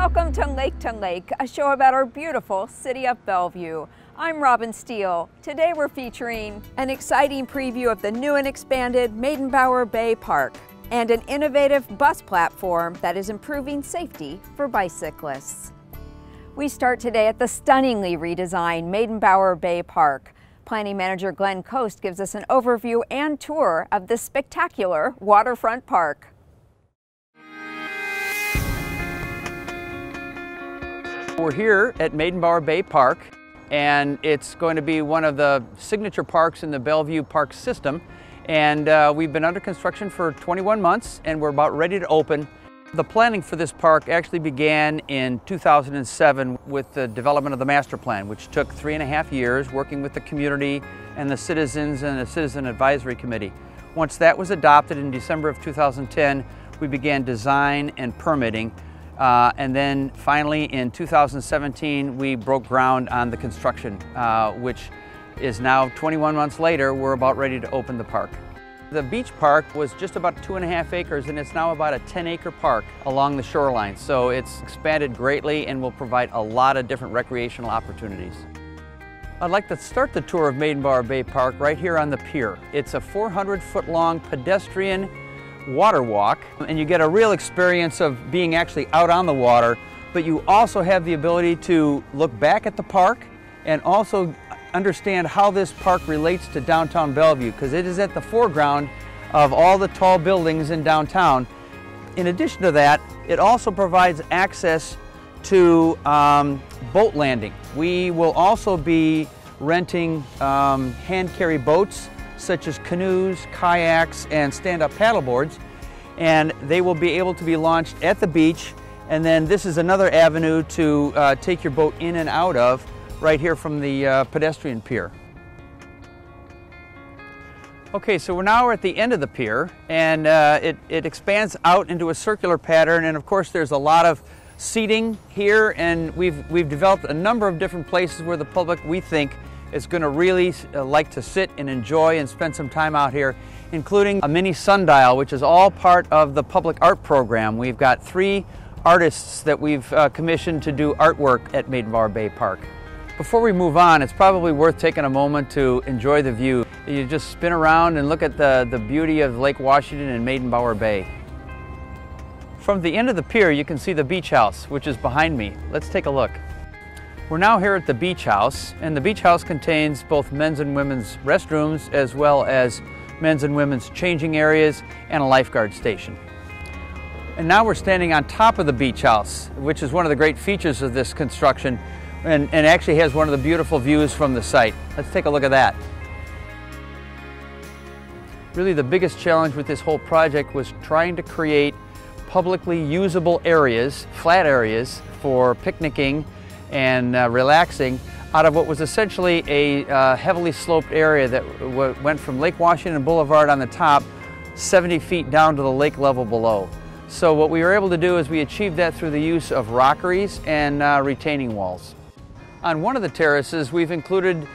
Welcome to Lake, a show about our beautiful city of Bellevue. I'm Robin Steele. Today we're featuring an exciting preview of the new and expanded Meydenbauer Bay Park and an innovative bus platform that is improving safety for bicyclists. We start today at the stunningly redesigned Meydenbauer Bay Park. Planning Manager Glenn Coast gives us an overview and tour of this spectacular waterfront park. We're here at Meydenbauer Bay Park, and it's going to be one of the signature parks in the Bellevue Park system. And we've been under construction for 21 months, and we're about ready to open. The planning for this park actually began in 2007 with the development of the master plan, which took 3.5 years working with the community and the citizens and the Citizen Advisory Committee. Once that was adopted in December of 2010, we began design and permitting. And then finally in 2017, we broke ground on the construction, which is now 21 months later, we're about ready to open the park. The beach park was just about 2.5 acres, and it's now about a 10-acre park along the shoreline. So it's expanded greatly and will provide a lot of different recreational opportunities. I'd like to start the tour of Meydenbauer Bay Park right here on the pier. It's a 400-foot-long pedestrian water walk, and you get a real experience of being actually out on the water, but you also have the ability to look back at the park and also understand how this park relates to downtown Bellevue, because it is at the foreground of all the tall buildings in downtown. In addition to that, it also provides access to boat landing. We will also be renting hand carry boats such as canoes, kayaks, and stand-up paddleboards, and they will be able to be launched at the beach. And then this is another avenue to take your boat in and out of right here from the pedestrian pier. Okay, so we're now at the end of the pier, and it expands out into a circular pattern, and of course there's a lot of seating here, and we've developed a number of different places where the public, we think, is going to really like to sit and enjoy and spend some time out here, including a mini sundial, which is all part of the public art program. We've got 3 artists that we've commissioned to do artwork at Meydenbauer Bay Park. Before we move on, it's probably worth taking a moment to enjoy the view. You just spin around and look at the beauty of Lake Washington and Meydenbauer Bay. From the end of the pier, you can see the beach house, which is behind me. Let's take a look. We're now here at the beach house, and the beach house contains both men's and women's restrooms, as well as men's and women's changing areas and a lifeguard station. And now we're standing on top of the beach house, which is one of the great features of this construction, and actually has one of the beautiful views from the site. Let's take a look at that. Really, the biggest challenge with this whole project was trying to create publicly usable areas, flat areas, for picnicking and relaxing out of what was essentially a heavily sloped area that went from Lake Washington Boulevard on the top 70 feet down to the lake level below. So what we were able to do is we achieved that through the use of rockeries and retaining walls. On one of the terraces, we've included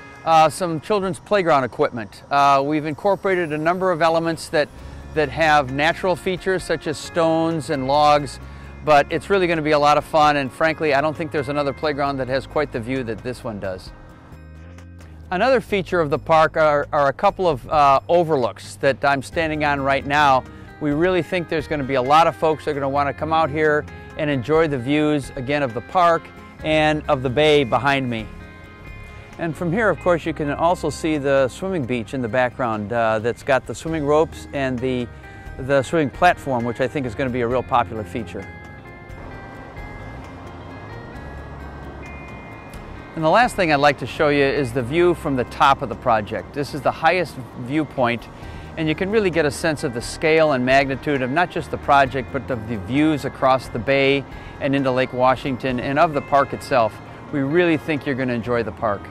some children's playground equipment. We've incorporated a number of elements that have natural features such as stones and logs, but it's really going to be a lot of fun, and frankly, I don't think there's another playground that has quite the view that this one does. Another feature of the park are a couple of overlooks that I'm standing on right now. We really think there's going to be a lot of folks that are going to want to come out here and enjoy the views, again, of the park and of the bay behind me. And from here, of course, you can also see the swimming beach in the background that's got the swimming ropes and the swimming platform, which I think is going to be a real popular feature. And the last thing I'd like to show you is the view from the top of the project. This is the highest viewpoint, and you can really get a sense of the scale and magnitude of not just the project, but of the views across the bay and into Lake Washington and of the park itself. We really think you're going to enjoy the park.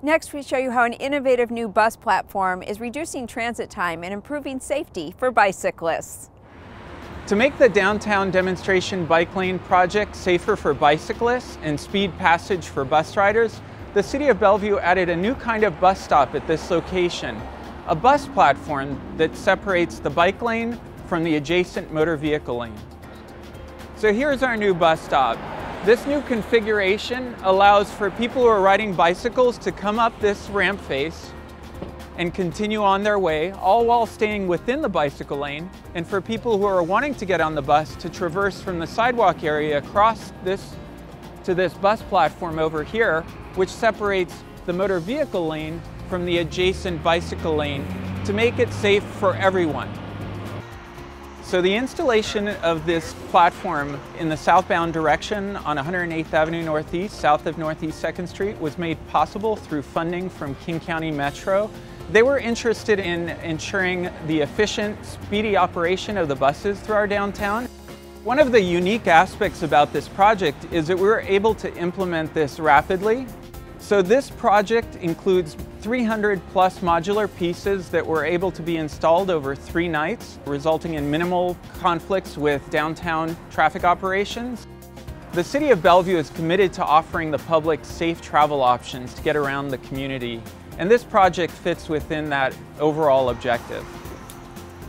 Next, we show you how an innovative new bus platform is reducing transit time and improving safety for bicyclists. To make the downtown demonstration bike lane project safer for bicyclists and speed passage for bus riders, the City of Bellevue added a new kind of bus stop at this location. a bus platform that separates the bike lane from the adjacent motor vehicle lane. So here's our new bus stop. This new configuration allows for people who are riding bicycles to come up this ramp face and continue on their way, all while staying within the bicycle lane, and for people who are wanting to get on the bus to traverse from the sidewalk area across this to this bus platform over here, which separates the motor vehicle lane from the adjacent bicycle lane to make it safe for everyone. So the installation of this platform in the southbound direction on 108th Avenue Northeast, south of Northeast 2nd Street, was made possible through funding from King County Metro. They were interested in ensuring the efficient, speedy operation of the buses through our downtown. One of the unique aspects about this project is that we were able to implement this rapidly. So this project includes 300 plus modular pieces that were able to be installed over 3 nights, resulting in minimal conflicts with downtown traffic operations. The City of Bellevue is committed to offering the public safe travel options to get around the community, and this project fits within that overall objective.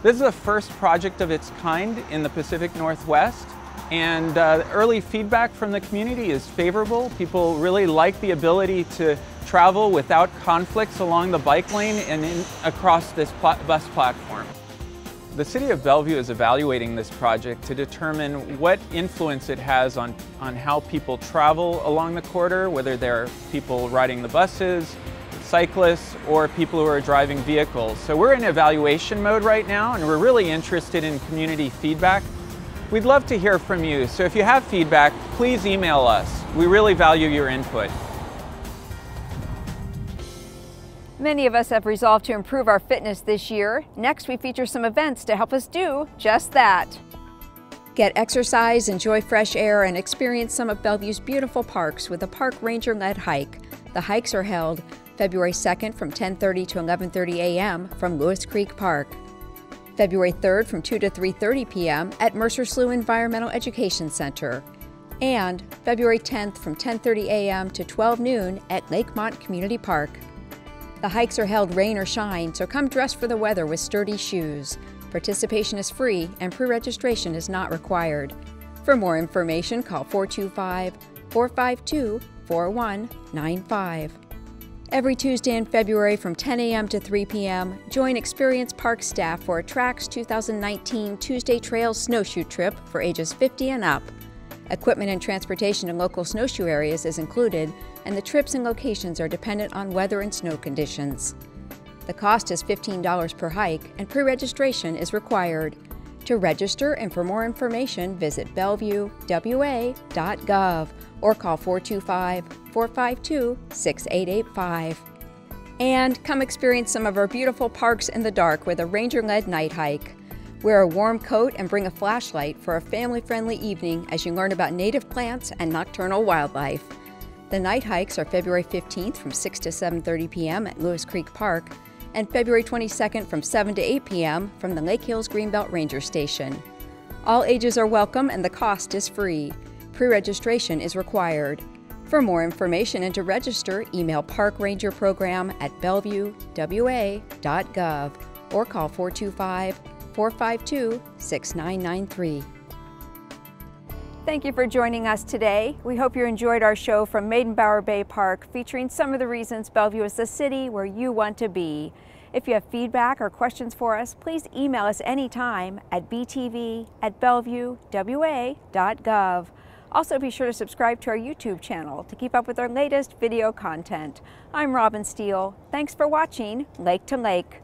This is the first project of its kind in the Pacific Northwest, and early feedback from the community is favorable. People really like the ability to travel without conflicts along the bike lane and across this bus platform. The City of Bellevue is evaluating this project to determine what influence it has on how people travel along the corridor, whether they're people riding the buses, cyclists, or people who are driving vehicles. So we're in evaluation mode right now, and we're really interested in community feedback. We'd love to hear from you, so if you have feedback, please email us. We really value your input. Many of us have resolved to improve our fitness this year. Next, we feature some events to help us do just that. Get exercise, enjoy fresh air, and experience some of Bellevue's beautiful parks with a park ranger-led hike. The hikes are held February 2nd from 10:30 to 11:30 a.m. from Lewis Creek Park. February 3rd from 2 to 3:30 p.m. at Mercer Slough Environmental Education Center. And February 10th from 10:30 a.m. to 12 noon at Lakemont Community Park. The hikes are held rain or shine, so come dressed for the weather with sturdy shoes. Participation is free and pre-registration is not required. For more information, call 425-452-4195. Every Tuesday in February from 10 a.m. to 3 p.m., join experienced park staff for a Trax 2019 Tuesday Trail Snowshoe Trip for ages 50 and up. Equipment and transportation in local snowshoe areas is included, and the trips and locations are dependent on weather and snow conditions. The cost is $15 per hike, and pre-registration is required. To register and for more information, visit bellevuewa.gov or call 425-452-6885. And come experience some of our beautiful parks in the dark with a ranger-led night hike. Wear a warm coat and bring a flashlight for a family-friendly evening as you learn about native plants and nocturnal wildlife. The night hikes are February 15th from 6 to 7:30 p.m. at Lewis Creek Park and February 22nd from 7 to 8 p.m. from the Lake Hills Greenbelt Ranger Station. All ages are welcome and the cost is free. Pre-registration is required. For more information and to register, email parkrangerprogram@bellevuewa.gov or call 425-452-6993. Thank you for joining us today. We hope you enjoyed our show from Meydenbauer Bay Park, featuring some of the reasons Bellevue is the city where you want to be. If you have feedback or questions for us, please email us anytime at btv@bellevuewa.gov. Also, be sure to subscribe to our YouTube channel to keep up with our latest video content. I'm Robin Steele. Thanks for watching Lake to Lake.